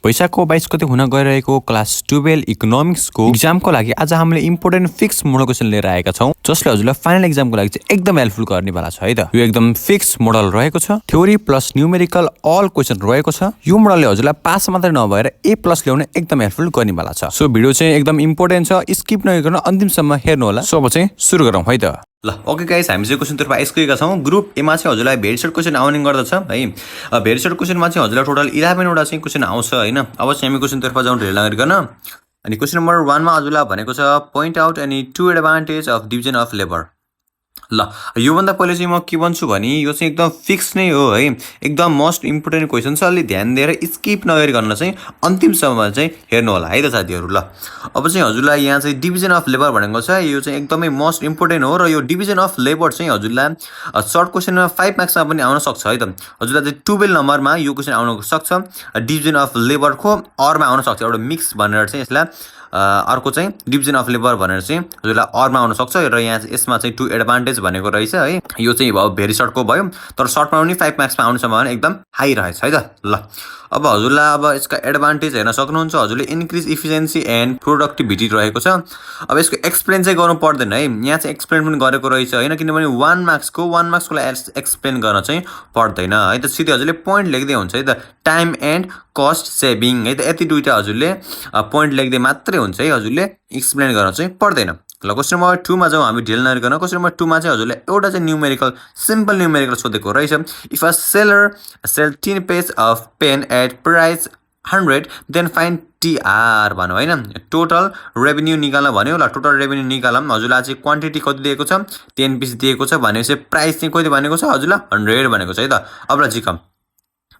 वैशाखको 22 गते हुन गइरहेको क्लास 12 इकोनोमिक्सको एक्जामको लागि आज हामीले इम्पोर्टेन्ट फिक्स मोडल क्वेशन लिएर आएका छौं, जसले हजुरलाई फाइनल एक्जामको लागि चाहिँ एकदम हेल्पफुल गर्नेवाला छ है त। यो एकदम फिक्स मोडल रहेको छ, theory plus numerical all question रहेको छ। यो मोडलले हजुरलाई पास मात्रै नभएर A+ ल्याउन एकदम हेल्पफुल गर्नेवाला छ। सो भिडियो चाहिँ एकदम इम्पोर्टेन्ट छ, स्किप नगरिकन अन्तिमसम्म हेर्नु होला। सो अब चाहिँ सुरु गरौँ है त। ल ओके गाइस, हामी चाहिँ क्वेशनतर्फ आइसकेका छौं। ग्रुप ए मा चाहिँ हजुरलाई भेरी सर्ट क्वेशन आउने गर्दछ है। भेरी सर्ट क्वेशनमा चाहिँ हजुरलाई टोटल 11 वटा चाहिँ क्वेशन आउँछ हैन। अब चाहिँ हामी क्वेशनतर्फ जाउँ ढिला नगरिकन। अनि क्वेशन नम्बर 1 मा हजुरलाई भनेको छ point out any two advantage of division of labour. ल यो भन्दा पहिले चाहिँ म के भन्छु भने यो चाहिँ एकदम फिक्स नै हो है, एकदम मोस्ट इम्पोर्टेन्ट क्वेशन छ। अलि ध्यान दिएर स्किप नगरिकन चाहिँ अन्तिमसम्म चाहिँ हेर्नु होला है त साथीहरु। ल अब चाहिँ हजुरलाई यहाँ चाहिँ डिभिजन अफ लेबर भनेको छ, यो चाहिँ एकदमै मोस्ट इम्पोर्टेन्ट हो। र यो डिभिजन अफ लेबर चाहिँ हजुरलाई सर्ट क्वेशनमा 5 मार्क्समा पनि आउन सक्छ है त। हजुरलाई चाहिँ 12 नम्बरमा यो क्वेशन आउन सक्छ। डिभिजन अफ लेबरको अरमा आउन सक्छ, एउटा मिक्स भनेर चाहिँ यसलाई अर्को चाहिँ डिभिजन अफ लेबर भनेर चाहिँ हजुरलाई अरमा आउन सक्छ। र यहाँ यसमा चाहिँ टु एडभान्टेज भनेको रहेछ है। यो चाहिँ भयो भेरी सर्टको भयो, तर सर्टमा पनि 5 मार्क्समा आउने सम्भावना एकदम हाई रहेछ है त। ल अब हजुरलाई अब यसका एडभान्टेज हेर्न सक्नुहुन्छ। हजुरले इन्क्रिज इफिसियन्सी एन्ड प्रोडक्टिभिटी रहेको छ। अब यसको एक्सप्लेन चाहिँ गर्नु पर्दैन है, यहाँ चाहिँ एक्सप्लेन पनि गरेको रहेछ हैन, किनभने 1 मार्क्सको लागि एक्सप्लेन गर्न चाहिँ पर्दैन है त। सिधै हजुरले पोइन्ट लेख्दै हुन्छ है त। टाइम एन्ड कस्ट सेभिङ है त, यति दुईटा हजुरले पोइन्ट लेख्दै मात्रै हुन्छ है, हजुरले एक्सप्लेन गर्न चाहिँ पर्दैन। ल क्वेशन नम्बर 2 मा जाउँ हामी ढिल नगरिकन। क्वेशन नम्बर 2 मा चाहिँ हजुरले एउटा चाहिँ न्यूमेरिकल सिम्पल न्यूमेरिकल सोधेको रहेछ। If a seller sell 10 pairs of pen at price 100 then find TR भन्यो हैन। टोटल रेभेन्यू निकाल्न भन्यो। ल टोटल रेभेन्यू निकालम, हजुरलाई चाहिँ क्वान्टिटी कति दिएको छ 10 पिस दिएको छ भनेपछि प्राइस चाहिँ कति भनेको छ हजुरलाई 100 भनेको छ है त। अब ल जिकम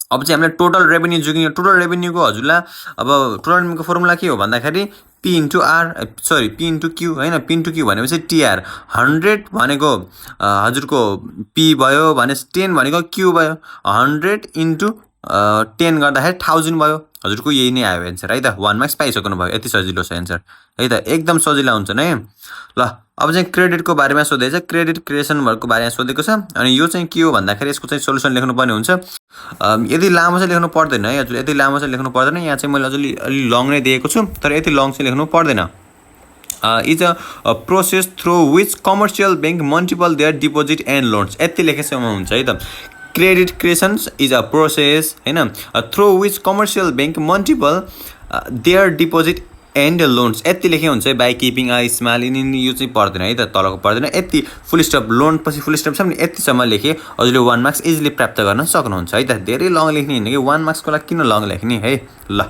अब चाहिँ हामीले टोटल रेभेन्यू जुगिङ। टोटल रेभेन्यूको हजुरलाई अब टोटल रेभेन्यूको फर्मुला के हो भन्दाखेरि P into Q हैन। P into Q भनेपछि TR 100 भनेको हजुरको P भयो भने 10 भनेको Q भयो। 100 into 10 गर्दाखेरि 1000 भयो। हजुरको यही नै आयो एन्सर है त। 1 मार्क्स पाइसक्नु भयो, यति सजिलो छ एन्सर है त, एकदम सजिलो हुन्छ नै। ल अब चाहिँ क्रेडिटको बारेमा सोधेछ, क्रेडिट क्रिएसन भएको बारेमा सोधेको छ। अनि यो चाहिँ के हो भन्दाखेरि यसको चाहिँ सोलुसन लेख्नु पर्ने हुन्छ। यदि लामो चाहिँ लेख्नु पर्दैन है हजुर, यति लामो चाहिँ लेख्नु पर्दैन। यहाँ चाहिँ मैले अलि लङ नै दिएको छु, तर यति लङ चाहिँ लेख्नु पर्दैन। Is a process through which commercial bank multiple their deposit and loans, यति लेखेसम्म हुन्छ है त। Credit creations is a process हैन through which commercial bank multiple their deposit and loans, यति लेखे हुन्छ। By keeping a small in यो चाहिँ पर्दैन है त, तलको पर्दैन। यति फुल स्टप लोन पछि फुल स्टप छ भने यतिसम्म लेखे हजुरले 1 मार्क्स इजिली प्राप्त गर्न सक्नुहुन्छ है त। धेरै लङ लेख्ने हैन कि, 1 मार्क्सको लागि किन लङ लेख्ने है। ल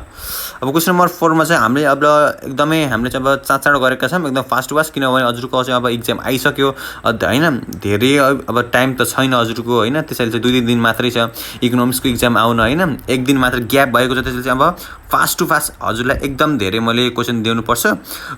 अब क्वेशन नम्बर 4 मा चाहिँ हामीले अब एकदमै हामीले चाहिँ अब चाँडो गरेका छौँ, एकदम फास्ट किनभने हजुरको चाहिँ अब एक्जाम आइसक्यो हैन। धेरै अब टाइम त छैन हजुरको हैन, त्यसैले चाहिँ 2 दिन मात्रै छ इकोनोमिक्सको एक्जाम आउन हैन। 1 दिन मात्र ग्याप भएको छ, त्यसैले चाहिँ अब फास्ट टु फास्ट हजुरलाई एकदम धेरै मैले क्वेशन दिनुपर्छ।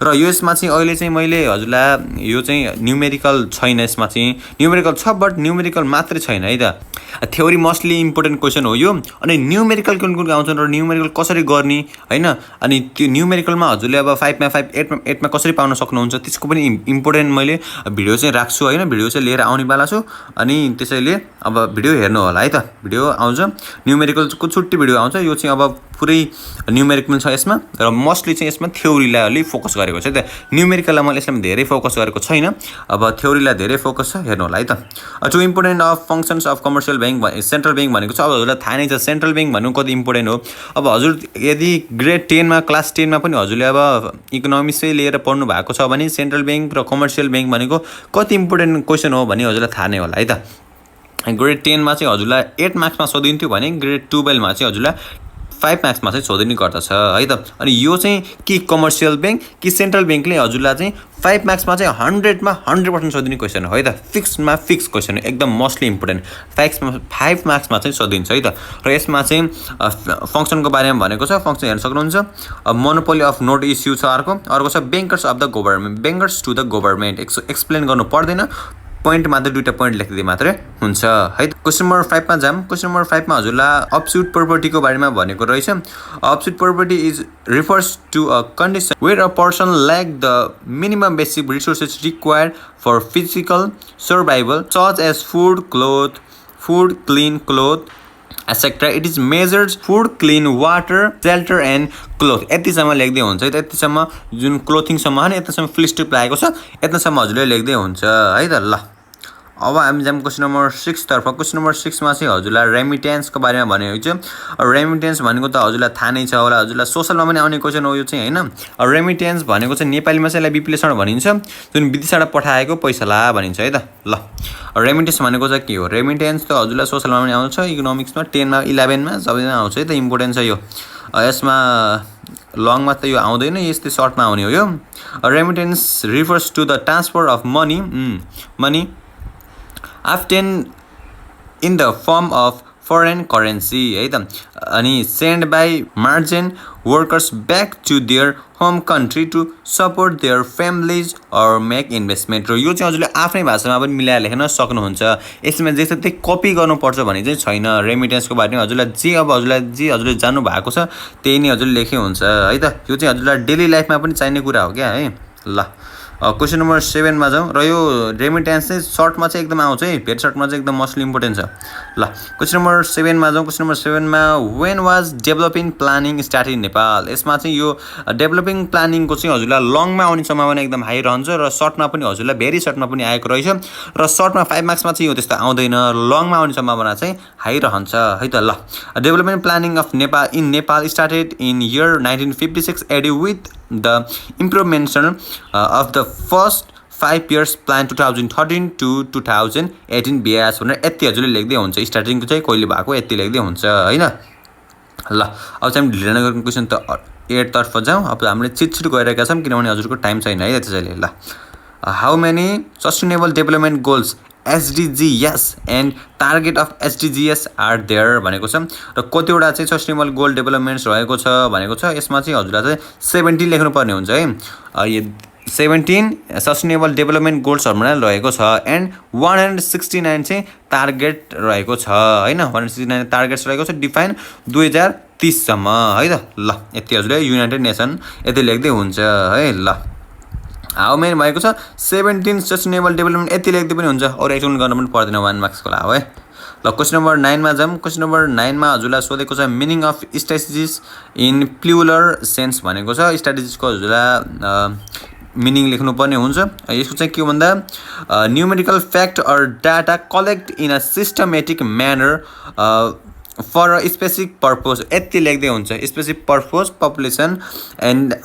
र यसमा चाहिँ अहिले चाहिँ मैले हजुरलाई यो चाहिँ न्यूमेरिकल छैन, यसमा चाहिँ न्यूमेरिकल छ बट न्यूमेरिकल मात्रै छैन है त। थ्योरी मोस्टली इम्पोर्टेन्ट क्वेशन हो यो। अनि न्यूमेरिकल कुन कुन आउँछन् र न्यूमेरिकल कसरी गर्ने हैन। अनि त्यो न्यूमेरिकलमा हजुरले अब 5 मा 5 8 मा कसरी पाउन सक्नुहुन्छ त्यसको पनि इम्पोर्टेन्ट मैले भिडियो चाहिँ राख्छु हैन। भिडियो चाहिँ लिएर आउनेवाला छु, अनि त्यसैले अब भिडियो हेर्नु होला है त। भिडियो आउँछ न्यूमेरिकलको छुट्टी भिडियो आउँछ। यो चाहिँ अब पुरै न्यूमेरिकल छ यसमा, र मोस्टली चाहिँ यसमा थ्योरीलाई अलि फोकस गरेको छ है त। न्यूमेरिकललाई मैले यसमा धेरै फोकस गरेको छैन, अब थ्योरीलाई धेरै फोकस छ, हेर्नु होला है त। To important of functions of commercial bank central bank भनेको छ। अब हजुरलाई थाहा नै छ सेन्ट्रल बैंक भनेको कति इम्पोर्टेन्ट हो। अब हजुर यदि ग्रेड 10 मा क्लास 10 मा पनि हजुरले अब इकोनोमिक्सै लिएर पढ्नु भएको छ भने सेन्ट्रल बैंक र कमर्सियल बैंक भनेको कति इम्पोर्टेन्ट क्वेशन हो भने हजुरलाई थाहा नै होला है त। ग्रेड 10 मा चाहिँ हजुरलाई 8 मार्क्समा सोधिन्थ्यो भने ग्रेड 12 मा चाहिँ हजुरलाई 5 मार्क्समा चाहिँ सोधिने गर्दछ है त। अनि यो चाहिँ कि कमर्सियल बैंक कि सेन्ट्रल बैंकले हजुरलाई चाहिँ 5 मार्क्समा चाहिँ 100 मा 100% सोधिने क्वेशन हो है त। फिक्समा फिक्स क्वेशन हो, एकदम मोस्टली इम्पोर्टेन्ट। 5 मार्क्समा चाहिँ सोधिन्छ है त। र यसमा चाहिँ फङ्सनको बारेमा भनेको छ, फङ्सन हेर्न सक्नुहुन्छ। मोनोपोली अफ नोट इस्यु छ अर्को छ bankers of the government, bankers to the government. Explain गर्नु पर्दैन, पोइन्ट मात्र 2टा पोइन्ट लेखिदिए मात्रै हुन्छ है। क्वेशन नम्बर 5 मा जाम। क्वेशन नम्बर 5 मा हजुरलाई अब्सोल्युट प्रोपर्टीको बारेमा भनेको रहेछ। Absolute property is refers to a condition where a person lack the minimum basic resources required for physical survival such as food, clean cloth etcetera it is measures food clean water shelter and cloth यतिसम्म लेख्दै हुन्छ है त यतिसम्म जुन क्लोथिङसम्म नि यतिसम्म फ्लिस्टिप लागेको छ यतिसम्म हजुरले लेख्दै हुन्छ है त ल अब हामी जाम क्वेसन नम्बर 6 तर्फ क्वेसन नम्बर 6 मा चाहिँ हजुरलाई रेमिटेन्सको बारेमा भनेको छ रेमिटेन्स भनेको त हजुरलाई थाहा नै छ होला हजुरलाई सोशलमा पनि आउने क्वेसन हो यो चाहिँ हैन रेमिटेन्स भनेको चाहिँ नेपालीमा चाहिँ यसलाई विश्लेषण भनिन्छ जुन विदेशबाट पठाएको पैसाला भनिन्छ है त ल रेमिटेन्स भनेको चाहिँ के हो रेमिटेन्स त हजुरलाई सोशलमा पनि आउँछ इकोनोमिक्समा 10 मा 11 मा सबैमा आउँछ है त इम्पोर्टेन्ट छ यो यसमा लङमा त यो आउँदैन यस्तै सर्टमा आउने हो यो remittance refers to the transfer of money obtained in the form of foreign currency है त अनि sent by migrant workers back to their home country to support their families or make investment र यो चाहिँ हजुरले आफ्नै भाषामा पनि मिलाएर लेख्न सक्नुहुन्छ यसमा जस्तो त्यही कपी गर्नुपर्छ भन्ने चाहिँ छैन रेमिटेन्सको बारेमा हजुरलाई जे हजुरले जान्नु भएको छ त्यही नै हजुरले लेखे हुन्छ है त यो चाहिँ हजुरलाई डेली लाइफमा पनि चाहिने कुरा हो क्या है ल क्वेसन नम्बर 7 मा जाउँ र यो रेमिटेन्स चाहिँ सर्टमा चाहिँ एकदम आउँछ है भेरी सर्टमा चाहिँ एकदम मोस्ट इम्पोर्टेन्ट छ ल क्वेसन नम्बर 7 मा जाउँ क्वेसन नम्बर 7 मा when was developing planning start in Nepal यसमा चाहिँ यो डेभलपिङ प्लानिङको चाहिँ हजुरलाई लङमा आउने सम्भावना एकदम हाई रहन्छ र सर्टमा पनि हजुरलाई भेरी सर्टमा पनि आएको रहेछ र सर्टमा 5 मार्क्समा चाहिँ यो त्यस्तो आउँदैन लङमा आउने सम्भावना चाहिँ हाई रहन्छ है त ल development planning of Nepal started in year 1956 AD with the implementation of the first 5 years plan 2013 to 2018 BS भनेर यति हजुरले लेख्दै हुन्छ स्टार्टिङको चाहिँ कहिले भएको यति लेख्दै हुन्छ हैन ल अब चाहिँ ढिलो नगर्ने क्वेसन त 8 तर्फ जाउँ अब हामीले छिटछिट गरिरहेका छौं किनभने हजुरको टाइम छैन है त्यसैले ल how many sustainable development goals SDGs and target of SDGs are there भनेको छ र कतिवटा चाहिँ सस्टेनेबल गोल डेभलपमेन्ट्स रहेको छ भनेको छ यसमा चाहिँ हजुरलाई चाहिँ 17 लेख्नु पर्ने हुन्छ है यो 17 सस्टेनेबल डेभलपमेन्ट गोल्सहरुमा रहेको छ एन्ड 169 चाहिँ टार्गेट रहेको छ हैन 169 टार्गेट्स रहेको छ डिफाइन 2030 सम्म है त ल यति हजुरले युनाइटेड नेसन यति लेख्दै हुन्छ है ल हाउ मेनी भएको छ 17 सस्टेनेबल डेभलपमेन्ट यति लेख्दै पनि हुन्छ अरु एक्सप्लेन गर्न पनि पर्दैन 1 मार्क्स को लागि है ल क्वेशन नम्बर 9 मा जाम क्वेशन नम्बर 9 मा हजुरलाई सोधेको छ meaning of statistics in plural sense भनेको छ स्ट्याटिस्टिक्स को हजुरलाई मिनिङ लेख्नु पर्ने हुन्छ यसको चाहिँ के भन्दा numerical fact or data collect in a systematic manner for a specific purpose यति लेख्दै हुन्छ specific purpose population and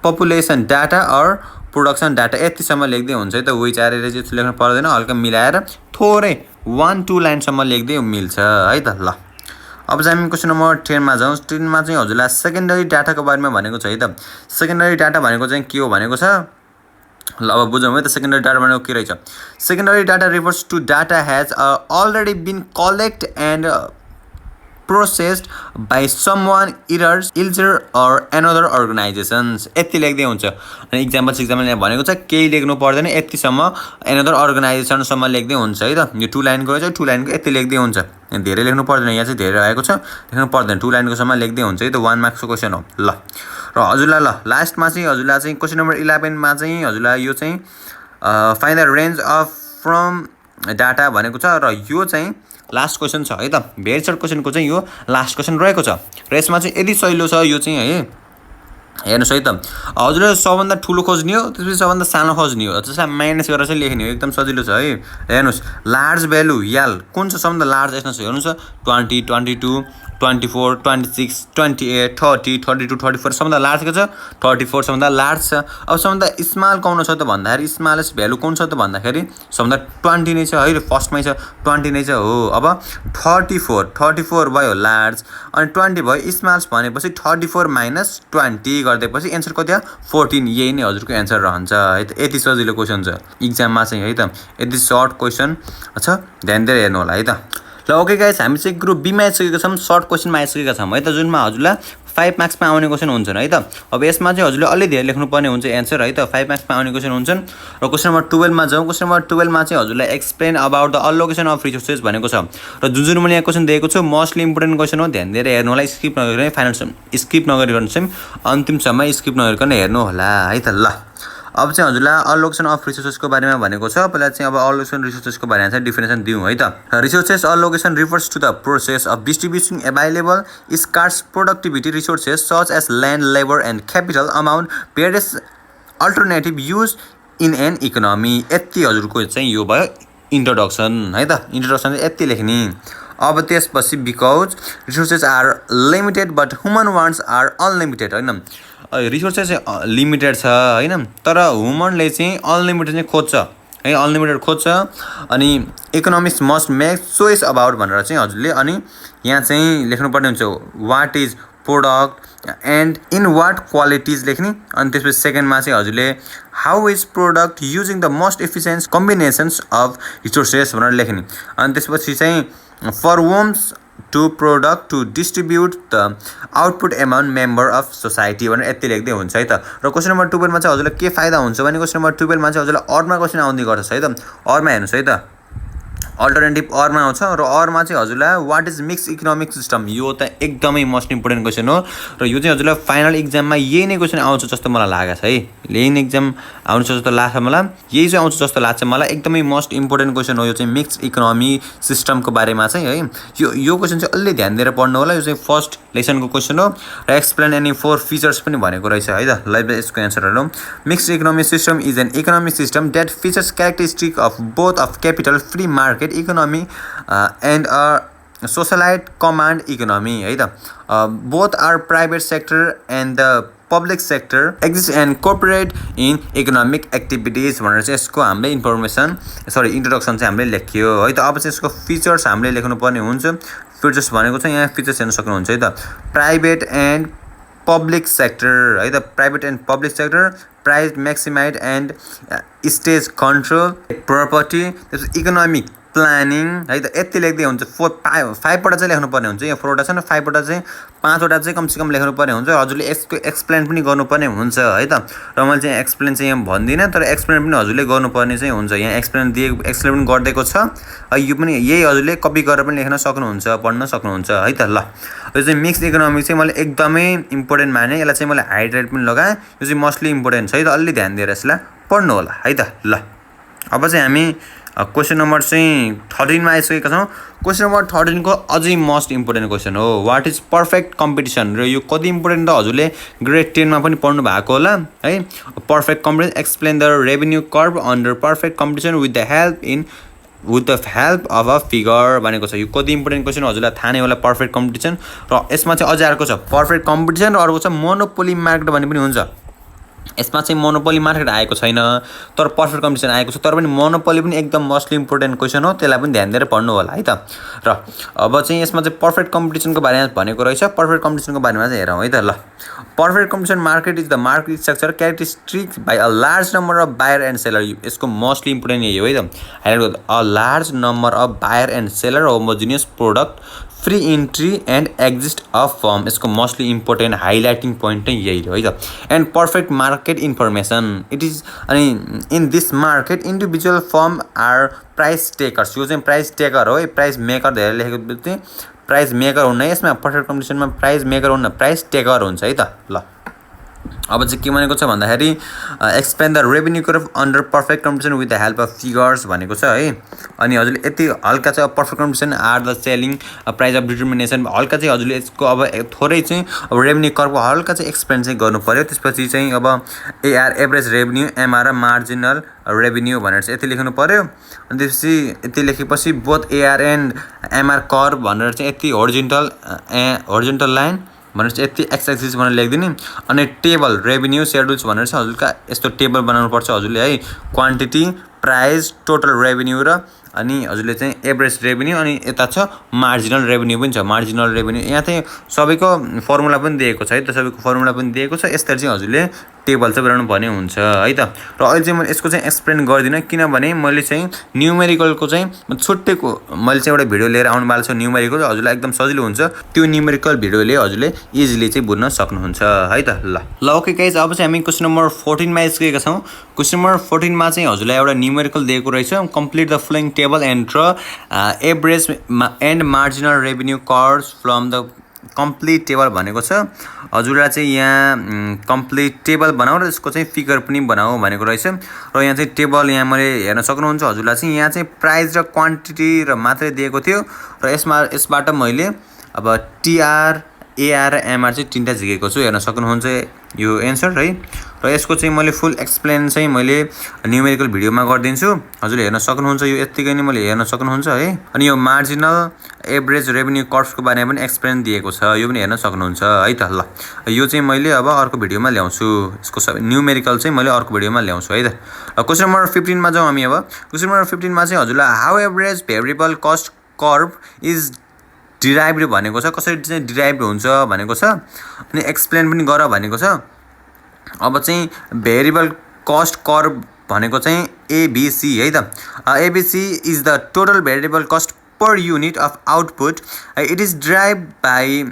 population data or production data यतिसम्म लेख्दै हुन्छ है त विचारेर चाहिँ लेख्न पर्दैन हल्का मिलाएर थोरै 1-2 लाइन सम्म लेख्दै मिल्छ है त ल अब चाहिँ हामी क्वेशन नम्बर 10 मा जाउँ 10 मा चाहिँ हजुरलाई सेकेन्डरी डाटाको बारेमा भनेको छ है त सेकेन्डरी डाटा भनेको चाहिँ के हो भनेको छ ल अब बुझौँ है त सेकेन्डरी डाटा भनेको के रहेछ secondary data refers to data has already been collect and processed by someone either or another organizations यति लेख्दै हुन्छ अनि एक्जाम्पल भनेको छ केही लेख्नु पर्दैन यतिसम्म another organization सम्म लेख्दै हुन्छ है त यो 2 लाइनको रहेछ 2 लाइनको यति लेख्दै हुन्छ धेरै लेख्नु पर्दैन यहाँ चाहिँ धेरै आएको छ लेख्नु पर्दैन 2 लाइनको सम्म लेख्दै हुन्छ है त 1 मार्क्सको क्वेशन हो ल र हजुरलाई ल लास्टमा चाहिँ हजुरलाई चाहिँ क्वेशन नम्बर 11 मा चाहिँ हजुरलाई यो चाहिँ find the range of from data भनेको छ र यो चाहिँ लास्ट क्वेशन छ है त भेरी सर्ट क्वेशनको चाहिँ यो लास्ट क्वेशन रहेको छ र यसमा चाहिँ यदि सजिलो छ यो चाहिँ है हेर्नुस् है त हजुरले सबभन्दा ठुलो खोज्ने हो त्यसपछि सबभन्दा सानो खोज्ने हो त्यसलाई माइनस गरेर चाहिँ लेख्ने हो एकदम सजिलो छ है हेर्नुस् लार्ज भ्यालु याल कुन छ सबभन्दा लार्ज यसमा छ हेर्नुस् 20 22 24 26 28 30 32 34 सबभन्दा लार्ज के छ 34 सबभन्दा लार्ज छ अब सबभन्दा स्मल कुन छ त भन्दाखेरि स्मलेस्ट भ्यालु कुन छ त भन्दाखेरि सबभन्दा 20 नै छ है फर्स्टमै छ 20 नै छ हो अब 34 भयो लार्ज अनि 20 भयो स्मल्स भनेपछि 34 माइनस 20 गर्दैपछि एन्सर कति हो 14 यही नै हजुरको एन्सर रहन्छ है त यति सजिलो क्वेशन छ एक्जाममा चाहिँ है त यति सर्ट क्वेशन छ ध्यान दिएर हेर्नु होला है त ल ओके गाइस हामी चाहिँ ग्रुप बी मा आइसकेका छौं सर्ट क्वेशनमा आइसकेका छौं है त जुनमा हजुरलाई 5 मार्क्समा आउने क्वेशन हुन्छन् है त अब यसमा चाहिँ हजुरले अलि धेरै लेख्नु पर्ने हुन्छ एन्सर है त 5 मार्क्समा आउने क्वेशन हुन्छन् र क्वेशन नम्बर 12 मा जाउँ क्वेशन नम्बर 12 मा चाहिँ हजुरलाई explain about the allocation of resources भनेको छ र जुन मैले यहाँ क्वेशन दिएको छु मोस्टली इम्पोर्टेन्ट क्वेशन हो ध्यान दिएर हेर्नु होला स्किप नगरिकन फाइनल स्किप नगरिकन चाहिँ अन्तिमसम्म स्किप नगरिकन हेर्नु होला है त ल अब चाहिँ हजुरलाई अलोकेसन अफ रिसोर्सेसको बारेमा भनेको छ। पहिला चाहिँ अब अलोकेसन रिसोर्सेसको बारेमा चाहिँ डिफिनेसन दिउँ है त। Resources allocation refers to the process of distributing available scarce productivity resources such as land labour and capital amount various alternative use in an economy. यति हजुरको चाहिँ यो भयो इन्ट्रोडक्सन है त। इन्ट्रोडक्सन चाहिँ यति लेख्ने। अब त्यसपछि because resources are limited but human wants are unlimited होइन। रिसोर्सेस चाहिँ लिमिटेड छ होइन, तर ह्युमनले चाहिँ अनलिमिटेड चाहिँ खोज्छ है, अनलिमिटेड खोज्छ। अनि economics must make choice about भनेर चाहिँ हजुरले अनि यहाँ चाहिँ लेख्नुपर्ने हुन्छ what is product and in what qualities लेख्ने। अनि त्यसपछि सेकेन्डमा चाहिँ हजुरले how is product using the most efficient combinations of resources भनेर लेख्ने। अनि त्यसपछि चाहिँ for whoms to product to distribute the output amount member of society भनेर यति लेख्दै हुन्छ है त। र क्वेसन नम्बर 12मा चाहिँ हजुरलाई के फाइदा हुन्छ भने क्वेसन नम्बर 12मा चाहिँ हजुरलाई अरमा क्वेसन आउने गर्छ है त। अरमा हेर्नुहोस् है त, अल्टरनेटिभ अरमा आउँछ र अरमा चाहिँ हजुरलाई what is mix economic system, यो त एकदमै मोस्ट इम्पोर्टेन्ट क्वेसन हो। र यो चाहिँ हजुरलाई फाइनल इक्जाममा यही नै क्वेसन आउँछ जस्तो मलाई लागेको छ है। यही नै इक्जाम आउँछ जस्तो लाग्छ मलाई, यही चाहिँ आउँछ जस्तो लाग्छ मलाई। एकदमै मोस्ट इम्पोर्टेन्ट क्वेसन हो यो चाहिँ मिक्स इकोनोमी सिस्टमको बारेमा चाहिँ है। यो क्वेसन चाहिँ अलि ध्यान दिएर पढ्नु होला। यो चाहिँ फर्स्ट लेसनको क्वेसन हो र एक्सप्लेन एनी 4 फिचर्स पनि भनेको रहेछ है त। ल यसको एन्सरहरू mix economic system is an economic system that features characteristic of both of capital free market economy and a socialist command economy है त। Both are private sector and the public sector exist and cooperate in economic activities भनेर चाहिँ यसको हामीले introduction चाहिँ हामीले लेख्यो है त। अब चाहिँ यसको फिचर्स हामीले लेख्नुपर्ने हुन्छ। फिचर्स भनेको चाहिँ यहाँ फिचर्स हेर्न सक्नुहुन्छ है त। प्राइभेट एन्ड पब्लिक सेक्टर है त। Private and public sector, price maximized and stage control, property, त्यसपछि इकोनोमिक प्लानिङ है त। यति लेख्दै हुन्छ। 5वटा चाहिँ लेख्नुपर्ने हुन्छ। यहाँ 4वटा छ न, 5वटा चाहिँ 5वटा चाहिँ कमसेकम लेख्नुपर्ने हुन्छ। हजुरले यसको एक्सप्लेन पनि गर्नुपर्ने हुन्छ है त। र मैले चाहिँ एक्सप्लेन चाहिँ यहाँ भन्दिनँ, तर एक्सप्लेन पनि हजुरले गर्नुपर्ने चाहिँ हुन्छ। यहाँ एक्सप्लेन पनि गरिदिएको छ। यो पनि यही हजुरले कपी गरेर पनि लेख्न सक्नुहुन्छ, पढ्न सक्नुहुन्छ है त। ल यो चाहिँ मिक्स इकोनोमिक्स चाहिँ मैले एकदमै इम्पोर्टेन्ट माने। यसलाई चाहिँ मैले हाइलाइट पनि लगाएँ। यो चाहिँ मोस्टली इम्पोर्टेन्ट छ है त। अलि ध्यान दिएर यसलाई पढ्नु होला है त। ल अब चाहिँ हामी क्वेसन नम्बर चाहिँ 13मा आइसकेका छौँ। क्वेसन नम्बर 13 को अझै मोस्ट इम्पोर्टेन्ट क्वेसन हो वाट इज पर्फेक्ट कम्पिटिसन। र यो कति इम्पोर्टेन्ट त हजुरले ग्रेड 10मा पनि पढ्नु भएको होला है। Perfect competition explain the revenue curve under perfect competition with the help of a figure भनेको छ। यो कति इम्पोर्टेन्ट क्वेसन हजुरलाई थाहा नै होला पर्फेक्ट कम्पिटिसन। र यसमा चाहिँ अझै अर्को छ पर्फेक्ट कम्पिटिसन र अर्को छ मोनोपोली मार्केट भन्ने पनि हुन्छ। यसमा चाहिँ मोनोपोली मार्केट आएको छैन, तर पर्फेक्ट कम्पिटिसन आएको छ। तर पनि मोनोपोली पनि एकदम मोस्ट इम्पोर्टेन्ट क्वेसन हो, त्यसलाई पनि ध्यान दिएर पढ्नु होला है त। र अब चाहिँ यसमा चाहिँ पर्फेक्ट कम्पिटिसनको बारेमा भनेको रहेछ। पर्फेक्ट कम्पिटिसनको बारेमा चाहिँ हेरौँ है त। ल perfect competition market is the market structure characteristic by a large number of buyer and seller. यसको मोस्टली इम्पोर्टेन्ट यही हो है त। Highlight a large number of buyer and seller homogeneous product free entry and exist of firm. यसको mostly important highlighting point नै यही हो है त। And perfect market information it is अनि in this market individual firm are price takers. यो चाहिँ price taker हो है, प्राइस मेकर धेरै लेखेको चाहिँ प्राइस मेकर हुन्न। यसमा पर्फेक्ट कम्पिटिसनमा प्राइस मेकर हुन्न, प्राइस टेकर हुन्छ है त। ल अब चाहिँ के भनेको छ भन्दाखेरि explain the revenue curve under perfect competition with the help of figures भनेको छ है। अनि हजुरले यति हल्का चाहिँ perfect competition are the selling price of determination हल्का चाहिँ हजुरले यसको अब थोरै चाहिँ अब रेभेन्यू कर्भको हल्का चाहिँ एक्सप्लेन चाहिँ गर्नु पऱ्यो। त्यसपछि चाहिँ अब AR average revenue, MR marginal revenue भनेर चाहिँ यति लेख्नु पऱ्यो। अनि त्यसपछि यति लेखेपछि both AR and MR curve भनेर चाहिँ यति होरिजेन्टल लाइन भनेर चाहिँ यति एक्स एक्सिस भनेर लेखिदिने। अनि टेबल रेभेन्यू सेड्युल्स भनेर चाहिँ हजुरका यस्तो टेबल बनाउनुपर्छ हजुरले है। क्वान्टिटी, प्राइस, टोटल रेभेन्यू र अनि हजुरले चाहिँ एभरेज रेभेन्यू अनि यता छ मार्जिनल रेभेन्यू पनि छ। मार्जिनल रेभेन्यू यहाँ चाहिँ सबैको फर्मुला पनि दिएको छ है त। सबैको फर्मुला पनि दिएको छ। यसरी चाहिँ हजुरले टेबल चाहिँ बनाउनु पर्ने हुन्छ है त। र अहिले चाहिँ मैले यसको चाहिँ एक्सप्लेन गर्दिनँ, किनभने मैले चाहिँ न्युमेरिकलको चाहिँ छुट्टैको मैले चाहिँ एउटा भिडियो लिएर आउनु भएको छु। न्युमेरिकल हजुरलाई एकदम सजिलो हुन्छ। त्यो न्युमेरिकल भिडियोले हजुरले इजिली चाहिँ बुझ्न सक्नुहुन्छ है त। ल ओके गाइज, अब चाहिँ हामी क्वेसन नम्बर 14मा आइसकेका छौँ। क्वेसन नम्बर 14मा चाहिँ हजुरलाई एउटा न्युमेरिकल दिएको रहेछ। Complete the following table and draw average and marginal revenue कर्भ्स from the complete table भनेको छ हजुरलाई चाहिँ यहाँ कम्प्लिट टेबल बनाऊ र यसको चाहिँ फिगर पनि बनाऊ भनेको रहेछ र यहाँ चाहिँ टेबल यहाँ मैले हेर्न सक्नुहुन्छ हजुरलाई चाहिँ यहाँ चाहिँ प्राइस र क्वान्टिटी र मात्रै दिएको थियो र यसबाट मैले अब टिआर एआर र एमआर चाहिँ तीनटा झिकेको छु हेर्न सक्नुहुन्छ यो एन्सर है र यसको चाहिँ मैले फुल एक्सप्लेन चाहिँ मैले न्युमेरिकल भिडियोमा गरिदिन्छु हजुरले हेर्न सक्नुहुन्छ यो यतिकै नै मैले हेर्न सक्नुहुन्छ है अनि यो मार्जिनल एभरेज रेभेन्यू कर्भको बारेमा पनि एक्सप्लेन दिएको छ यो पनि हेर्न सक्नुहुन्छ है त ल यो चाहिँ मैले अब अर्को भिडियोमा ल्याउँछु यसको सबै न्युमेरिकल चाहिँ मैले अर्को भिडियोमा ल्याउँछु है त क्वेशन नम्बर 15 मा जाउँ हामी अब क्वेशन नम्बर 15 मा चाहिँ हजुरलाई how average variable cost curve is derived भनेको छ कसरी चाहिँ डिराइभ्ड हुन्छ भनेको छ अनि एक्सप्लेन पनि गर भनेको छ अब चाहिँ भेरिएबल कस्ट कर्भ भनेको चाहिँ एबीसी है त ABC is the total variable cost per unit of output. It is derived by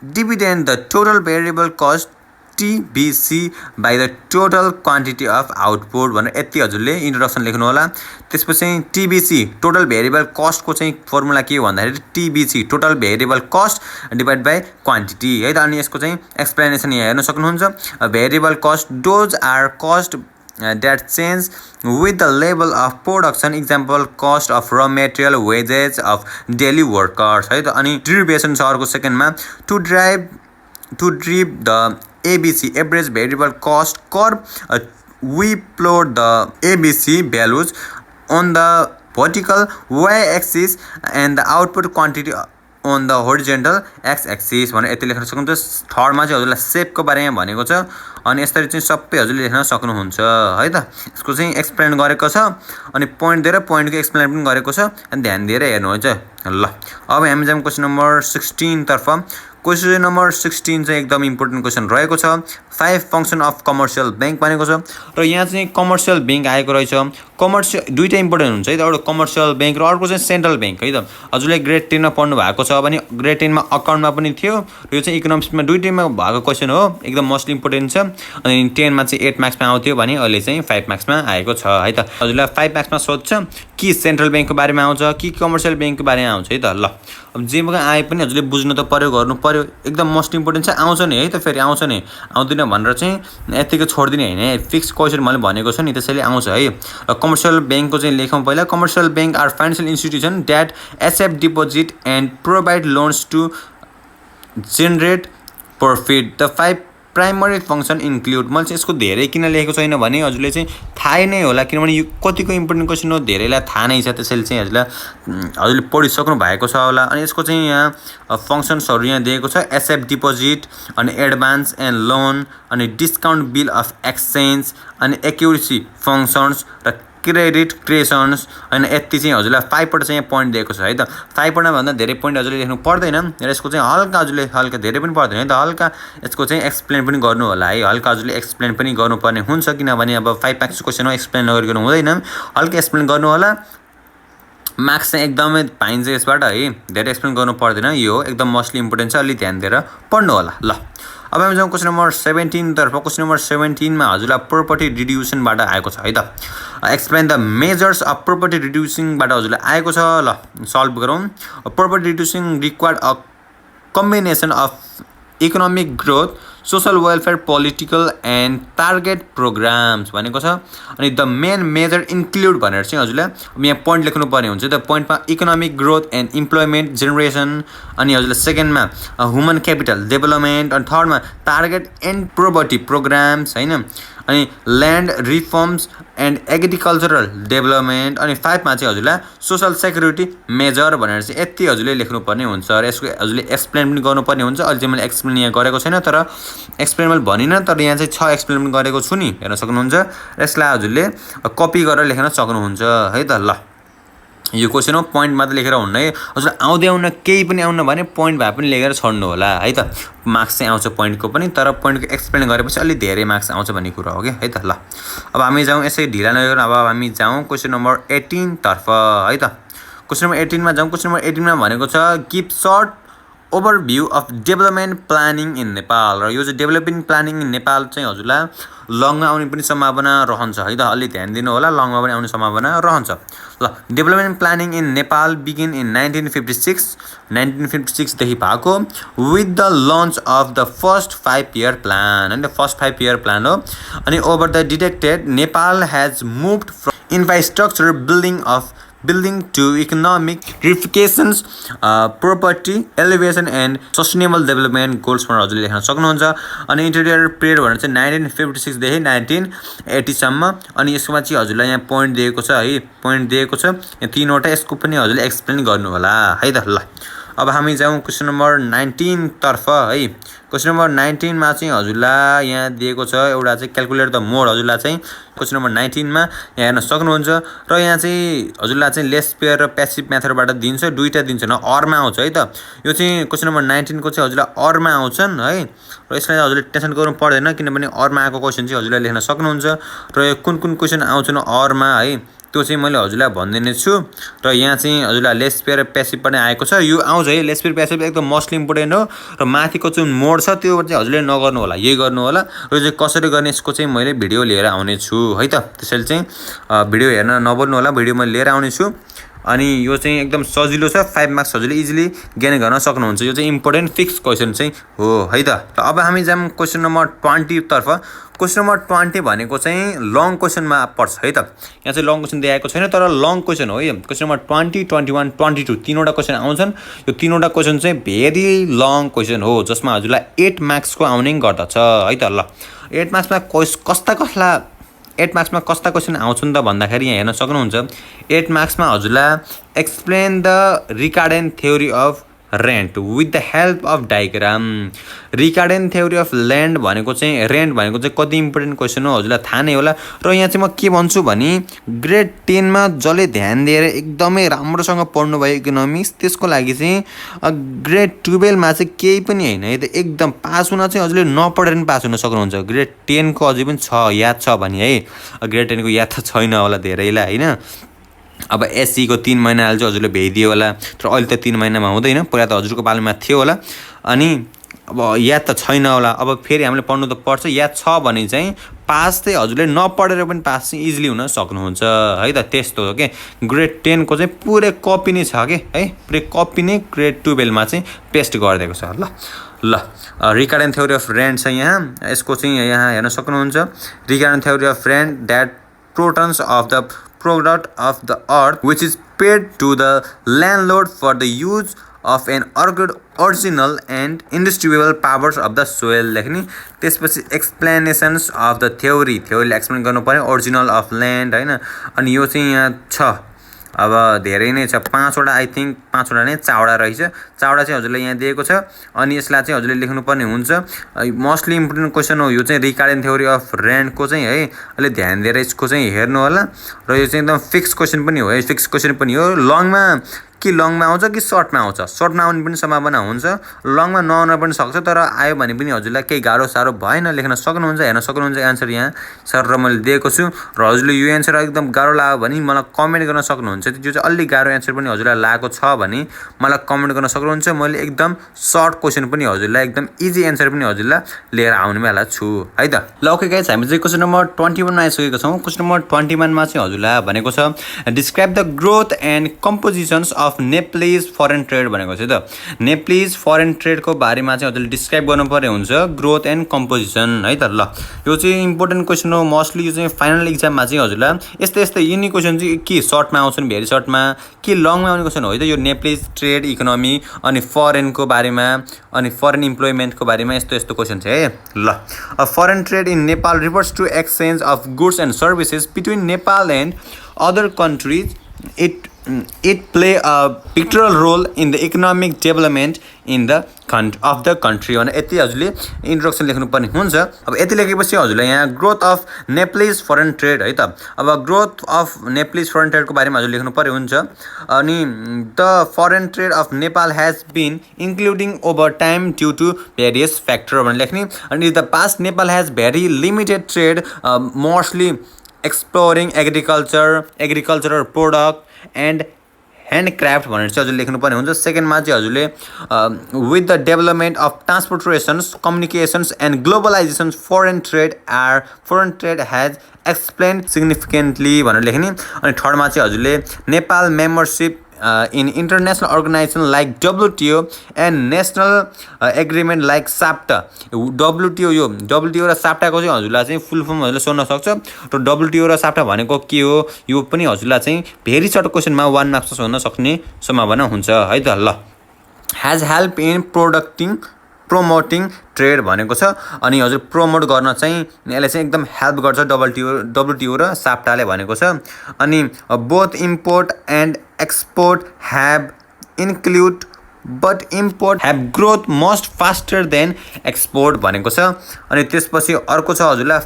dividend the total variable cost TBC by the total quantity of output भनेर यति हजुरले इन्ट्रोडक्सन लेख्नु होला त्यसपछि TBC टोटल भेरिएबल कस्ट को चाहिँ formula के हो भन्दाखेरि TBC total variable cost divide by quantity है त अनि यसको चाहिँ एक्सप्लेनेसन यहाँ हेर्न सक्नुहुन्छ variable cost those are cost that change with the level of production example cost of raw material wages of daily workers है त अनि derivation छ अर्को सेकेन्डमा to derive the ABC average variable cost curve we plot the ABC values on the vertical y-axis and the output quantity on the horizontal x-axis भनेर यति लेख्न सक्नुहुन्छ थर्डमा चाहिँ हजुरलाई सेपको बारेमा भनेको छ अनि यसरी चाहिँ सबै हजुरले लेख्न सक्नुहुन्छ है त यसको चाहिँ एक्सप्लेन गरेको छ अनि पोइन्ट दिएर पोइन्टको एक्सप्लेन पनि गरेको छ अनि ध्यान दिएर हेर्नुहुन्छ ल अब हामी जाम क्वेशन नम्बर 16 तर्फ क्वेशन नम्बर 16 चाहिँ एकदम इम्पोर्टेन्ट क्वेशन रहेको छ 5 फंक्सन अफ कमर्शियल बैंक भनेको छ र यहाँ चाहिँ कमर्शियल बैंक आएको रहेछ कमर्शियल दुईटा इम्पोर्टेन्ट हुन्छ है त एउटा कमर्शियल बैंक र अर्को चाहिँ सेन्ट्रल बैंक है त हजुरले ग्रेड 10 मा पढ्नु भएको छ भने ग्रेड 10 मा अकाउन्टमा पनि थियो र यो चाहिँ इकोनोमिक्समा दुईटैमा भएको क्वेशन हो एकदम मोस्ट इम्पोर्टेन्ट छ अनि 10 मा चाहिँ 8 मार्क्समा आउँथ्यो भने अहिले चाहिँ 5 मार्क्समा आएको छ है त हजुरलाई 5 मार्क्समा सोध्छ कि सेन्ट्रल बैंकको बारेमा आउँछ कि कमर्शियल बैंकको बारेमा आउँछ है त ल अब जेमा आए पनि हजुरले बुझ्नु त पर्यो गर्नु पर्यो एकदम मोस्ट इम्पोर्टेन्ट छ आउँछ नि है त फेरि आउँछ नि आउँदैन भनेर चाहिँ यतिकै छोड्दिने हैन फिक्स क्वेशन मैले भनेको छु नि त्यसैले आउँछ है र कमर्शियल बैंकको चाहिँ लेखौँ पहिला commercial bank are financial institution that accept deposit and provide loans to generate profit the 5 primary function include मैले चाहिँ यसको धेरै किन लेखेको छैन भने हजुरले चाहिँ थाहै नै होला किनभने यो कतिको इम्पोर्टेन्ट क्वेशन हो धेरैलाई थाहा नै छ त्यसैले चाहिँ हजुरले पढिसक्नु भएको छ होला अनि यसको चाहिँ यहाँ फंक्सन्सहरु यहाँ दिएको छ एक्सेप्ट डिपोजिट अनि एडभान्स एन्ड लोन अनि डिस्काउन्ट बिल अफ एक्सचेन्ज अनि एक्युरेसी फंक्सन्स र क्रेडिट क्रिएसन्स अनि यति चाहिँ हजुरलाई 5 पल्ट चाहिँ यहाँ पोइन्ट दिएको छ है त 5 पल्ट भन्दा धेरै पोइन्ट हजुरले लेख्नु पर्दैन र यसको चाहिँ हल्का हजुरले हल्का धेरै पनि पर्दैन है त हल्का यसको चाहिँ एक्सप्लेन पनि गर्नु होला है हल्का हजुरले एक्सप्लेन पनि गर्नुपर्ने हुन्छ किनभने अब 5 मार्क्सको क्वेशन हो एक्सप्लेन नगरिकन हुँदैन हल्का एक्सप्लेन गर्नु होला मार्क्स चाहिँ एकदमै पाइन्छ यसबाट है धेरै एक्सप्लेन गर्नु पर्दैन यो हो एकदम मोस्टली इम्पोर्टेन्ट छ अलि ध्यान दिएर पढ्नु होला ल अब हामी जाउँ क्वेशन नम्बर 17 तर्फ क्वेशन नम्बर 17 मा हजुरलाई प्रोपर्टी रिड्युसन बाट आएको छ है त explain the measures of property reducing बाट हजुरलाई आएको छ ल सल्भ गरौँ property reducing required a combination of economic growth social welfare political and target programmes भनेको छ अनि द मेन मेजर इन्क्लुड भनेर चाहिँ हजुरलाई यहाँ पोइन्ट लेख्नु पर्ने हुन्छ त पोइन्टमा economic growth and employment generation अनि हजुरलाई सेकेन्डमा ह्युमन क्यापिटल डेभलपमेन्ट अनि थर्डमा टार्गेट एन्ड प्रोपर्टी प्रोग्राम्स हैन अनि land reforms and agricultural development अनि 5 मा चाहिँ हजुरलाई सोशल सेक्युरिटी मेजर भनेर चाहिँ यति हजुरले लेख्नुपर्ने हुन्छ र यसको हजुरले एक्सप्लेन पनि गर्नुपर्ने हुन्छ अहिले चाहिँ मैले एक्सप्लेन यहाँ गरेको छैन तर एक्सप्लेन मैले भनिन तर यहाँ चाहिँ 6 एक्सप्लेन पनि गरेको छु नि हेर्न सक्नुहुन्छ यसलाई हजुरले कपी गरेर लेख्न सक्नुहुन्छ है त ल यो क्वेशन हो पोइन्ट मात्र लेखेर हुन्न है हजुर आउँदै आउन केही पनि आउन भने पोइन्ट भए पनि लेखेर छोड्नु होला है त मार्क्स चाहिँ आउँछ पोइन्टको पनि तर पोइन्टको एक्सप्लेन गरेपछि अलि धेरै मार्क्स आउँछ भन्ने कुरा हो के है त ल अब हामी जाउँ यसै ढिला नगरेर अब हामी जाउँ क्वेशन नम्बर 18 तर्फ है त क्वेशन नम्बर 18 मा जाउँ क्वेशन नम्बर 18 मा भनेको छ give short overview of development planning in Nepal र यो चाहिँ डेभलपमेन्ट प्लानिङ इन नेपाल चाहिँ हजुरलाई लङमा आउने पनि सम्भावना रहन्छ है त अलि ध्यान दिनु होला लङमा पनि आउने सम्भावना रहन्छ ल development planning in Nepal begin in 1956 देखि भएको with the launch of the first 5 year plan हैन फर्स्ट 5 year प्लान हो अनि over the detected Nepal has moved from infrastructure building to economic verifications, property elevation and sustainable development goals मा हजुरले लेख्न सक्नुहुन्छ अनि इन्टरडियर पिरियड भनेर चाहिँ 1956 देखि 1980 सम्म अनि यसमा चाहिँ हजुरलाई यहाँ पोइन्ट दिएको छ है पोइन्ट दिएको छ यहाँ तीनवटा यसको पनि हजुरले एक्सप्लेन गर्नु होला है त ल अब हामी जाउँ क्वेशन नम्बर 19 तर्फ है क्वेशन नम्बर 19 मा चाहिँ हजुरलाई यहाँ दिएको छ एउटा चाहिँ क्याल्कुलेट द मोड हजुरलाई चाहिँ क्वेशन नम्बर 19 मा यहाँ हेर्न सक्नुहुन्छ र यहाँ चाहिँ हजुरलाई चाहिँ लेस पेयर र प्यासिभ मेथडबाट दिन्छ दुईटा दिन्छ न अरमा आउँछ है त यो चाहिँ क्वेशन नम्बर 19 को चाहिँ हजुरलाई अरमा आउँछन् है र यसलाई हजुरले टेन्सन गर्नु पर्दैन किनभने अरमा आएको क्वेशन चाहिँ हजुरले लेख्न सक्नुहुन्छ र यो कुन कुन क्वेशन आउँछन् अरमा है त्यो चाहिँ मैले हजुरलाई भन्दिने छु र यहाँ चाहिँ हजुरलाई लेस पेयर र प्यासिभ पनि आएको छ यो आउँछ है लेस पेयर प्यासिभ एकदम मोस्ट इम्पोर्टेन्ट हो र माथिको जुन मोड छ त्यो चाहिँ हजुरले नगर्नु होला यही गर्नु होला र चाहिँ कसरी गर्ने यसको चाहिँ मैले भिडियो लिएर आउने छु है त त्यसैले चाहिँ भिडियो हेर्न नबोल्नु होला भिडियो मैले लिएर आउने छु अनि यो चाहिँ एकदम सजिलो छ 5 मार्क्स हजुरले इजिली गेन गर्न सक्नुहुन्छ यो चाहिँ इम्पोर्टेन्ट फिक्स क्वेशन चाहिँ हो है त अब हामी जाम क्वेशन नम्बर 20 तर्फ क्वेशन नम्बर 20 भनेको चाहिँ लङ क्वेशनमा पर्छ है त यहाँ चाहिँ लङ क्वेशन दिएको छैन तर लङ क्वेशन हो यो क्वेशन नम्बर 20 21 22 तीनवटा क्वेशन आउँछन् यो तीनवटा क्वेशन चाहिँ भेरी लङ क्वेशन हो जसमा हजुरलाई 8 मार्क्स को आउने गर्दछ है त ल 8 मार्क्स मा कस्ता क्वेशन आउँछन् त भन्दाखेरि यहाँ हेर्न सक्नुहुन्छ 8 मार्क्स मा हजुरलाई explain the Ricardian theory of rent with the help of diagram Ricardian theory of rent भनेको चाहिँ कति इम्पोर्टेन्ट क्वेशन हो हजुरलाई थाहा नै होला र यहाँ चाहिँ म के भन्छु भने ग्रेड 10 मा जसले ध्यान दिएर एकदमै राम्रोसँग पढ्नु भयो इकोनोमिक्स त्यसको लागि चाहिँ ग्रेड 12 मा चाहिँ केही पनि हैन है त एकदम पास हुन चाहिँ हजुरले नपढेर पनि पास हुन सक्नुहुन्छ ग्रेड 10 को अझै पनि छ याद छ भने है ग्रेड 10 को याद त छैन होला धेरैलाई हैन अब एससी को 3 महिना हाल चाहिँ हजुरले भेदियो होला तर अहिले त 3 महिनामा हुँदैन पुरा त हजुरको पालामा थियो होला अनि अब याद त छैन होला अब फेरि हामीले पढ्नु त पर्छ याद छ भने चाहिँ पास चाहिँ हजुरले नपढेर पनि पास चाहिँ इजिली हुन सक्नुहुन्छ है त त्यस्तो हो के ग्रेड 10 को चाहिँ पुरै कपी नै छ के है पुरै कपी नै ग्रेड 12 मा चाहिँ पेस्ट गरिदिएको छ ल रिकार्डियन थ्योरी अफ रेन्ट छ यहाँ यसको चाहिँ यहाँ हेर्न सक्नुहुन्छ Ricardian theory of rent that protons of the product of the earth which is paid to the landlord for the use of an original and indisputable powers of the soil लेख्ने त्यसपछि explanations of the theory explain गर्नु पर्यो original of land हैन अनि यो चाहिँ यहाँ छ अब धेरै नै छ 5 वटा आई थिंक 5 वटा नै चावडा रहेछ चावडा चाहिँ हजुरले यहाँ दिएको छ अनि यसलाई चाहिँ हजुरले लेख्नु पर्ने हुन्छ मोस्टली इम्पोर्टेन्ट क्वेशन हो यो चाहिँ रिकार्डियन थ्योरी अफ रेन्ट को चाहिँ है अलि ध्यान दिएर यसको चाहिँ हेर्नु होला र यो चाहिँ एकदम फिक्स क्वेशन पनि हो है फिक्स क्वेशन पनि हो लङमा कि लङमा आउँछ कि सर्टमा आउँछ सर्टमा आउने पनि सम्भावना हुन्छ लङमा नआउन पनि सक्छ तर आयो भने पनि हजुरलाई केही गाह्रो साह्रो भएन लेख्न सक्नुहुन्छ हेर्न सक्नुहुन्छ एन्सर यहाँ सर र मैले दिएको छु र हजुरले यो एन्सर एकदम गाह्रो लाग्यो भने मलाई कमेन्ट गर्न सक्नुहुन्छ त्यो चाहिँ अलि गाह्रो एन्सर पनि हजुरलाई लागेको छ भने मलाई कमेन्ट गर्न सक्नुहुन्छ मैले एकदम सर्ट क्वेशन पनि हजुरलाई एकदम इजी एन्सर पनि हजुरलाई लिएर आउने वाला छु है त ल ओके गाइस हामी चाहिँ क्वेशन नम्बर 21 मा आइसकेको छौं क्वेशन नम्बर 21 मा चाहिँ हजुरलाई भनेको छ describe the growth and compositions of Nepalese foreign trade भनेको छ त Nepalese foreign trade को बारेमा चाहिँ हजुरले डिस्क्राइब गर्नु पर्ने हुन्छ ग्रोथ एन्ड कम्पोजिसन है त ल यो चाहिँ इम्पोर्टेन्ट क्वेशन हो मोस्टली यो चाहिँ फाइनल एक्जाममा चाहिँ हजुरलाई यस्तै युनि क्वेशन चाहिँ के सर्टमा आउँछन् भेरी सर्टमा के लङमा आउने क्वेशन हो है त यो Nepalese ट्रेड इकोनोमी अनि फरेन को बारेमा अनि फरेन इम्प्लोयमेन्ट को बारेमा यस्तो क्वेशन छ है ल foreign trade in Nepal refers to exchange of goods and services between Nepal and other countries it play a pivotal role in the economic development in the of the country भने यति हजुरले introduction लेख्नु पर्ने हुन्छ अब यति लेखेपछि हजुरले यहाँ growth of Nepalese foreign trade है त अब growth of Nepalese foreign trade को बारेमा हजुरले लेख्नु पर्ने हुन्छ अनि the foreign trade of Nepal has been including over time due to various factors भने लेख्ने अनि the past Nepal has very limited trade mostly exploring agricultural product and ह्यान्डक्राफ्ट भनेर चाहिँ हजुरले लेख्नुपर्ने हुन्छ। सेकेन्डमा चाहिँ हजुरले with the development of transportations communications and globalization foreign trade has explain significantly भनेर लेख्ने। अनि थर्डमा चाहिँ हजुरले Nepal membership in international organization like WTO and national agreement like SAPTA. WTO र साप्टाको चाहिँ हजुरलाई चाहिँ फुल फर्म हजुरले सोध्न सक्छ। र WTO र साप्टा भनेको के हो यो पनि हजुरलाई चाहिँ भेरी सर्ट क्वेसनमा 1 मार्क्समा सोध्न सक्ने सम्भावना हुन्छ है त। ल हेज हेल्प इन प्रोमोटिङ ट्रेड भनेको छ। अनि हजुर प्रमोट गर्न चाहिँ यसले चाहिँ एकदम हेल्प गर्छ WTO र साप्टाले भनेको छ। अनि both import and export have include but import have growth must faster than export भनेको छ। अनि त्यसपछि अर्को छ हजुरलाई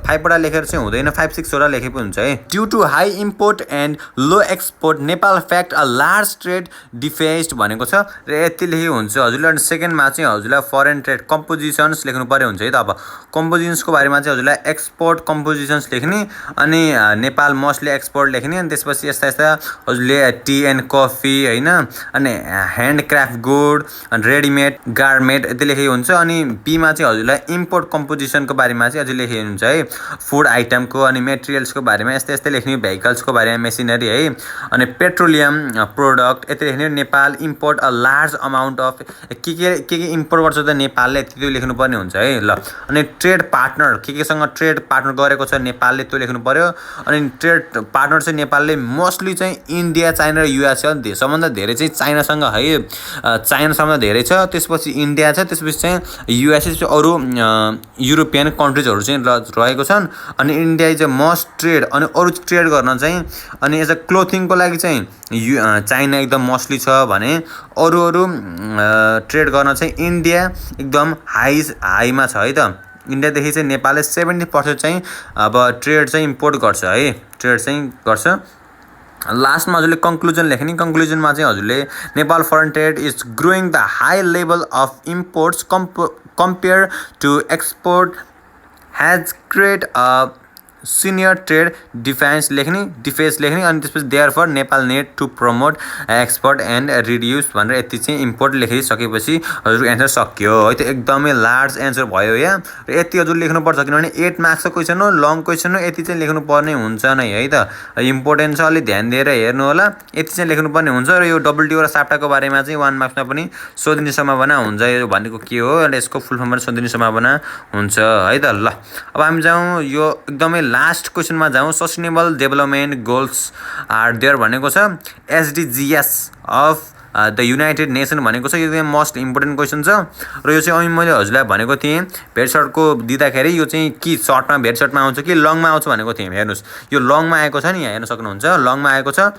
5वटा लेखेर चाहिँ हुँदैन, 5-6वटा लेखे पनि हुन्छ है। Due to high import and low export Nepal fact a large trade deficit भनेको छ र यति लेखे हुन्छ हजुरले। अनि सेकेन्डमा चाहिँ हजुरलाई फरेन ट्रेड कम्पोजिसन्स लेख्नु पर्ने हुन्छ है त। अब कम्पोजिसन्सको बारेमा चाहिँ हजुरलाई एक्सपोर्ट कम्पोजिसन्स लेख्ने अनि नेपाल मोस्टली एक्सपोर्ट लेख्ने। अनि त्यसपछि यस्ता हजुरले टी एन्ड कफी होइन, अनि ह्यान्डक्राफ्ट गुड अनि रेडिमेड गार्मेन्ट यति लेखेको हुन्छ। अनि बीमा चाहिँ हजुरलाई इम्पोर्ट कम्पोजिसनको बारेमा चाहिँ अझै लेखेको हुन्छ है, फुड आइटमको अनि मेटेरियल्सको बारेमा यस्तै लेख्ने, भेहिकल्सको बारेमा मेसिनरी है। अनि पेट्रोलियम प्रोडक्ट यति लेख्ने। Nepal import a large amount of के इम्पोर्ट गर्छ त नेपालले त्यो लेख्नुपर्ने हुन्छ है। ल अनि ट्रेड पार्टनर केसँग ट्रेड पार्टनर गरेको छ नेपालले त्यो लेख्नु पर्यो। अनि ट्रेड पार्टनर चाहिँ नेपालले मोस्टली चाहिँ इन्डिया चाइना र युएस सबभन्दा धेरै चाहिँ चाइनासँग है, चाइनासँग धेरै छ, त्यसपछि इन्डिया छ, त्यसपछि चाहिँ युएसए चाहिँ अरू युरोपियन कन्ट्रिजहरू चाहिँ रहेको छन्। अनि India is a must trade. अनि अरू ट्रेड गर्न चाहिँ अनि एज अ क्लोथिङको लागि चाहिँ चाइना एकदम मोस्टली छ भने अरू ट्रेड गर्न चाहिँ इन्डिया एकदम हाईमा छ है त। इन्डियादेखि चाहिँ नेपालले 70% चाहिँ अब ट्रेड चाहिँ इम्पोर्ट गर्छ है, ट्रेड चाहिँ गर्छ। लास्टमा हजुरले कन्क्लुजन लेख्ने। कन्क्लुजनमा चाहिँ हजुरले Nepal foreign trade is growing the high level of imports compare to export has create a senior trade defence लेख्ने। अनि त्यसपछि therefore Nepal need to promote export and reduce भनेर यति चाहिँ इम्पोर्ट लेखिसकेपछि हजुरको एन्सर सक्यो है त। एकदमै लार्ज एन्सर भयो यहाँ र यति हजुर लेख्नुपर्छ किनभने 8 मार्क्सको क्वेसन हो, लङ क्वेसन हो, यति चाहिँ लेख्नुपर्ने हुन्छ नै है त। इम्पोर्टेन्ट छ, अलिक ध्यान दिएर हेर्नु होला, यति चाहिँ लेख्नुपर्ने हुन्छ। र यो WTO र साप्टाको बारेमा चाहिँ 1 मार्क्समा पनि सोधिने सम्भावना हुन्छ, यो भनेको के हो र यसको फुल फर्ममा सोधिने सम्भावना हुन्छ है त। ल अब हामी जाउँ यो एकदमै लास्ट क्वेसनमा जाउँ। Sustainable development goals are there भनेको छ। SDGs of the United Nation भनेको छ। यो चाहिँ मोस्ट इम्पोर्टेन्ट क्वेसन छ र यो चाहिँ मैले हजुरलाई भनेको थिएँ भेटसर्टको दिँदाखेरि यो चाहिँ कि सर्टमा भेटसर्टमा आउँछ कि लङमा आउँछ भनेको थिएँ। हेर्नुहोस् यो लङमा आएको छ नि, यहाँ हेर्न सक्नुहुन्छ लङमा आएको छ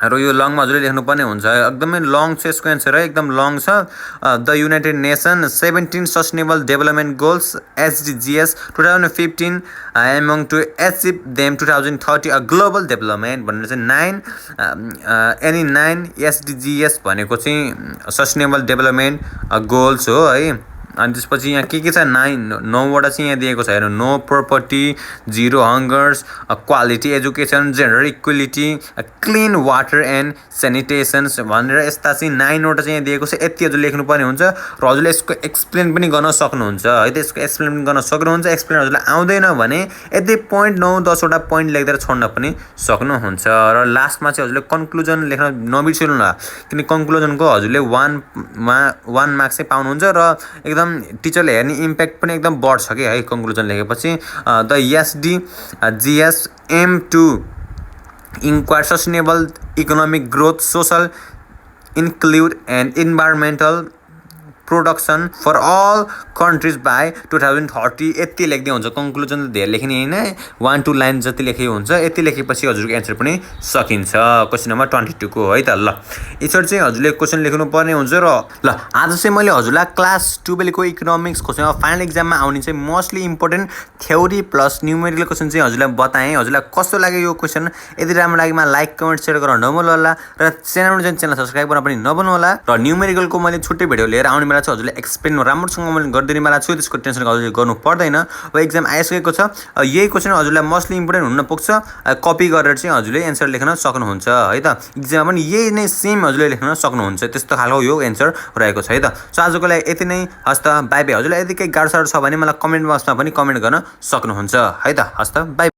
र यो लङमा हजुरले लेख्नुपर्ने हुन्छ। एकदमै लङ छ यसको एन्सर है, एकदम लङ छ। The United Nation 17 sustainable development goals SDGs 2015 among to achieve them 2030 a global development भनेर चाहिँ 9 SDGs भनेको चाहिँ सस्टेनेबल डेभलपमेन्ट गोल्स हो है। अनि त्यसपछि यहाँ के छ 9वटा चाहिँ यहाँ दिएको छ हेर्नु। No poverty, zero hungers, quality education, gender equality, clean water and sanitations भनेर यस्ता चाहिँ 9वटा चाहिँ यहाँ दिएको छ। यति हजुर लेख्नुपर्ने हुन्छ र हजुरले यसको एक्सप्लेन पनि गर्न सक्नुहुन्छ है त। यसको एक्सप्लेन पनि गर्न सक्नुहुन्छ। एक्सप्लेन हजुरलाई आउँदैन भने यति 0.9-10वटा पोइन्ट लेख्दै छोड्न पनि सक्नुहुन्छ। र लास्टमा चाहिँ हजुरले कन्क्लुजन लेख्न नबिर्सिनु होला किनकि कन्क्लुजनको हजुरले 1 मार्क्स चाहिँ पाउनुहुन्छ र एकदम टिचरले हेर्ने इम्प्याक्ट पनि एकदम बढ्छ कि है कन्क्लुजन लेखेपछि। The SDGs aim to inquire sustainable economic growth, social include and environmental production for all countries by 2030 यति लेख्दै हुन्छ। कन्क्लुजन त धेरै लेख्ने होइन, 1-2 लाइन जति लेखेको हुन्छ। यति लेखेपछि हजुरको एन्सर पनि सकिन्छ क्वेसन नम्बर 22 को है त। ल यसरी चाहिँ हजुरले क्वेसन लेख्नुपर्ने हुन्छ। र ल आज चाहिँ मैले हजुरलाई क्लास 12 को इकोनोमिक्स क्वेसन फाइनल एक्जाममा आउने चाहिँ mostly important theory plus numerical question चाहिँ हजुरलाई बताएँ। हजुरलाई कस्तो लाग्यो यो क्वेसन? यदि राम्रो लागेमा लाइक कमेन्ट सेयर गर्न नभुल्नु होला र च्यानलमा चाहिँ च्यानल सब्स्क्राइब गर्न पनि नभुल्नु होला। र न्युमेरिकलको मैले छुट्टै भिडियो लिएर आउने बेला छ हजुरले एक्सप्लेन राम्रोसँग मैले गरिदिनेवाला छु त्यसको टेन्सन हजुरले गर्नु पर्दैन अब एक्जाम आइसकेको छ यही क्वेसन हजुरलाई मोस्टली इम्पोर्टेन्ट हुन पुग्छ कपी गरेर चाहिँ हजुरले एन्सर लेख्न सक्नुहुन्छ है त एक्जाममा पनि यही नै सेम हजुरले लेख्न सक्नुहुन्छ त्यस्तो खालको यो एन्सर रहेको छ है त सो आजको लागि यति नै हस्त बाई बाई हजुरलाई यदि केही गाह्रो साह्रो छ भने मलाई कमेन्ट बक्समा पनि कमेन्ट गर्न सक्नुहुन्छ है त हस्त बाई